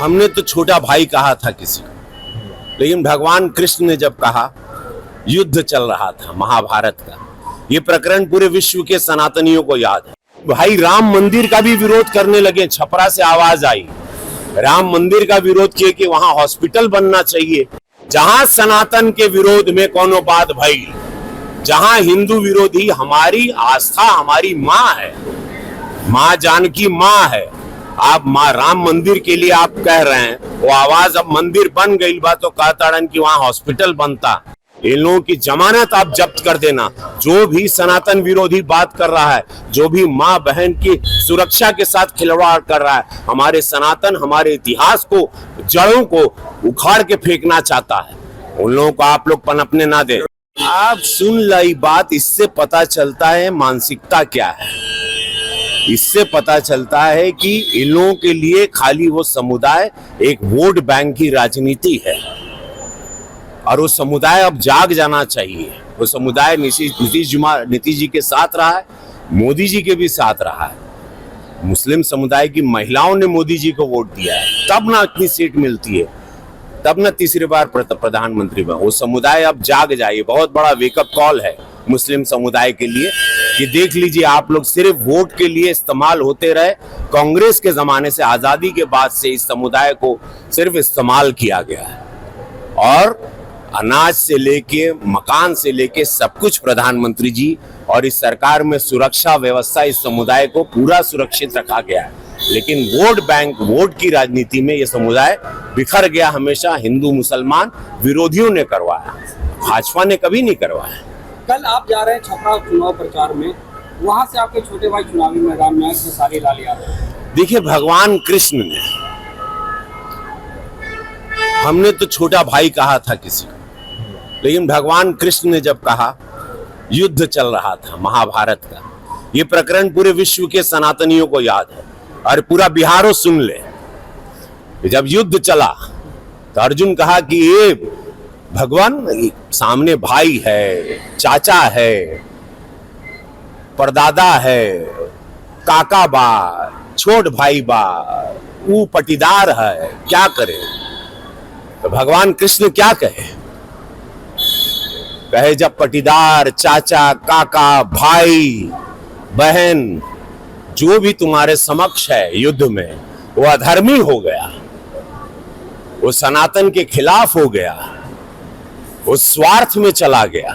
हमने तो छोटा भाई कहा था किसी को, लेकिन भगवान कृष्ण ने जब कहा, युद्ध चल रहा था महाभारत का। ये प्रकरण पूरे विश्व के सनातनियों को याद है। भाई राम मंदिर का भी विरोध करने लगे, छपरा से आवाज आई, राम मंदिर का विरोध किए कि वहां हॉस्पिटल बनना चाहिए। जहां सनातन के विरोध में कोनो बात भाई, जहां हिंदू विरोधी, हमारी आस्था हमारी माँ है, माँ जानकी माँ है। आप माँ राम मंदिर के लिए आप कह रहे हैं, वो आवाज अब मंदिर बन गई बा तो कहताड़न कि वहां हॉस्पिटल बनता। इन लोगों की जमानत आप जब्त कर देना। जो भी सनातन विरोधी बात कर रहा है, जो भी माँ बहन की सुरक्षा के साथ खिलवाड़ कर रहा है, हमारे सनातन हमारे इतिहास को, जड़ों को उखाड़ के फेंकना चाहता है, उन लोगों को आप लोग पनपने ना दे। आप सुन लाई बात, इससे पता चलता है मानसिकता क्या है। इससे पता चलता है कि इन लोगों के लिए खाली वो समुदाय एक वोट बैंक की राजनीति है, और वो समुदाय अब जाग जाना चाहिए। वो समुदाय नीतीश जी के साथ रहा है, मोदी जी के भी साथ रहा है। मुस्लिम समुदाय की महिलाओं ने मोदी जी को वोट दिया है, तब ना इतनी सीट मिलती है, तब ना तीसरी बार प्रधानमंत्री बना। वो समुदाय अब जाग जाए। बहुत बड़ा वेकअप कॉल है मुस्लिम समुदाय के लिए कि देख लीजिए, आप लोग सिर्फ वोट के लिए इस्तेमाल होते रहे। कांग्रेस के जमाने से, आजादी के बाद से इस समुदाय को सिर्फ इस्तेमाल किया गया है, और अनाज से लेके मकान से लेके सब कुछ प्रधानमंत्री जी और इस सरकार में सुरक्षा व्यवस्था, इस समुदाय को पूरा सुरक्षित रखा गया है। लेकिन वोट बैंक, वोट की राजनीति में यह समुदाय बिखर गया। हमेशा हिंदू मुसलमान विरोधियों ने करवाया, भाजपा ने कभी नहीं करवाया। कल आप जा रहे हैं छपरा चुनाव प्रचार में, वहां से आपके छोटे भाई चुनावी मैदान में खेसारी लाल यादव। देखिए, भगवान कृष्ण ने, हमने तो छोटा भाई कहा था किसी को, लेकिन भगवान कृष्ण ने जब कहा, युद्ध चल रहा था महाभारत का। ये प्रकरण पूरे विश्व के सनातनियों को याद है, और पूरा बिहारो सुन ले। जब युद्ध चला तो अर्जुन कहा कि ये भगवान, सामने भाई है, चाचा है, परदादा है, काका बा, छोट भाई बा, वो पटीदार है, क्या करे। तो भगवान कृष्ण क्या कहे? कहे जब पटीदार, चाचा, काका, भाई, बहन जो भी तुम्हारे समक्ष है युद्ध में, वो अधर्मी हो गया, वो सनातन के खिलाफ हो गया, वो स्वार्थ में चला गया,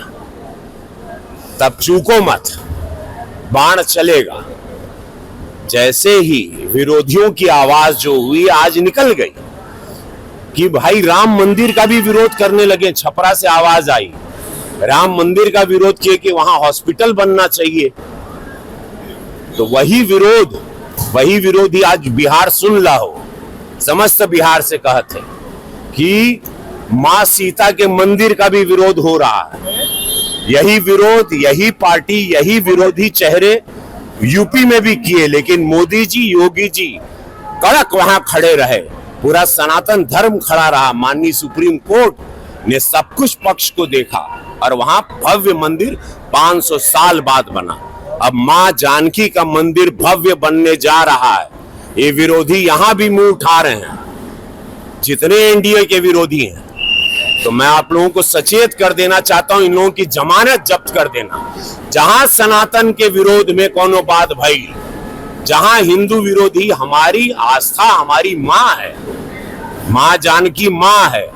तब चूको मत, बाण चलेगा। जैसे ही विरोधियों की आवाज जो हुई आज निकल गई कि भाई राम मंदिर का भी विरोध करने लगे, छपरा से आवाज आई, राम मंदिर का विरोध किए कि वहां हॉस्पिटल बनना चाहिए। तो वही विरोधी आज बिहार सुन ला हो, समस्त बिहार से कहते कि मां सीता के मंदिर का भी विरोध हो रहा है। यही विरोध, यही पार्टी, यही विरोधी चेहरे यूपी में भी किए, लेकिन मोदी जी, योगी जी कड़क वहां खड़े रहे। पूरा सनातन धर्म खड़ा रहा। माननीय सुप्रीम कोर्ट ने सब कुछ पक्ष को देखा, और वहां भव्य मंदिर 500 साल बाद बना। अब मां जानकी का मंदिर भव्य बनने जा रहा है। ये विरोधी यहां भी मुंह उठा रहे हैं, जितने एनडीए के विरोधी हैं। तो मैं आप लोगों को सचेत कर देना चाहता हूं, इन लोगों की जमानत जब्त कर देना। जहां सनातन के विरोध में कोनो बात भाई, जहां हिंदू विरोधी, हमारी आस्था हमारी माँ है, माँ जानकी माँ है।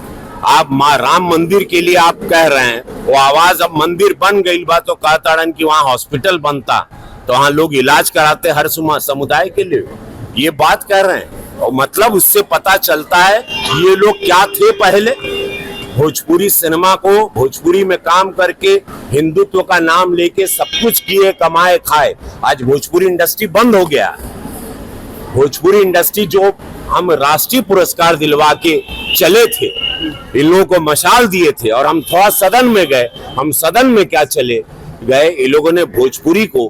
आप माँ राम मंदिर के लिए आप कह रहे हैं, वो आवाज अब मंदिर बन गई बा तो कहताड़न कि वहां हॉस्पिटल बनता, तो वहां लोग इलाज कराते हर समुदाय के लिए। ये बात कर रहे हैं, और मतलब उससे पता चलता है ये लोग क्या थे पहले। भोजपुरी सिनेमा को, भोजपुरी में काम करके, हिंदुत्व का नाम लेके सब कुछ किए, कमाए खाए। आज भोजपुरी इंडस्ट्री बंद हो गया। भोजपुरी इंडस्ट्री जो हम राष्ट्रीय पुरस्कार दिलवा के चले थे, इन लोगों को मशाल दिए थे, और हम थोड़ा सदन में गए। हम सदन में क्या चले गए, इन लोगों ने भोजपुरी को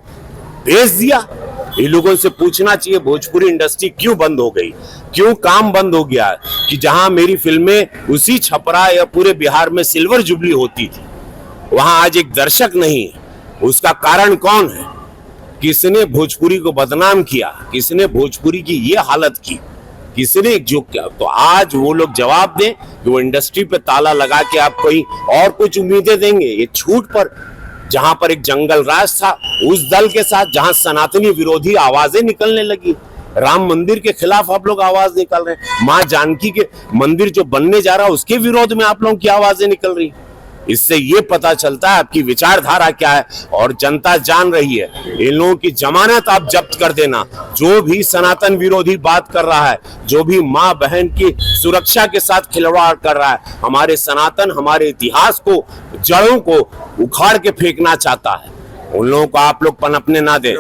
भेज दिया। इन लोगों से पूछना चाहिए भोजपुरी इंडस्ट्री क्यों बंद हो गई, क्यों काम बंद हो गया। कि जहां मेरी फिल्में उसी छपरा या पूरे बिहार में सिल्वर जुबली होती थी, वहां आज एक दर्शक नहीं है। उसका कारण कौन है? किसने भोजपुरी को बदनाम किया, किसने भोजपुरी की ये हालत की। किसी ने जो क्या, तो आज वो लोग जवाब दें कि वो इंडस्ट्री पे ताला लगा के आप कोई और कुछ उम्मीदें देंगे। ये छूट पर, जहां पर एक जंगल राज था उस दल के साथ, जहां सनातनी विरोधी आवाजें निकलने लगी, राम मंदिर के खिलाफ आप लोग आवाज निकाल रहे हैं, मां जानकी के मंदिर जो बनने जा रहा है उसके विरोध में आप लोगों की आवाजें निकल रही। इससे ये पता चलता है आपकी विचारधारा क्या है, और जनता जान रही है। इन लोगों की जमानत आप जब्त कर देना। जो भी सनातन विरोधी बात कर रहा है, जो भी मां बहन की सुरक्षा के साथ खिलवाड़ कर रहा है, हमारे सनातन, हमारे इतिहास को, जड़ों को उखाड़ के फेंकना चाहता है, उन लोगों को आप लोग पनपने ना दें।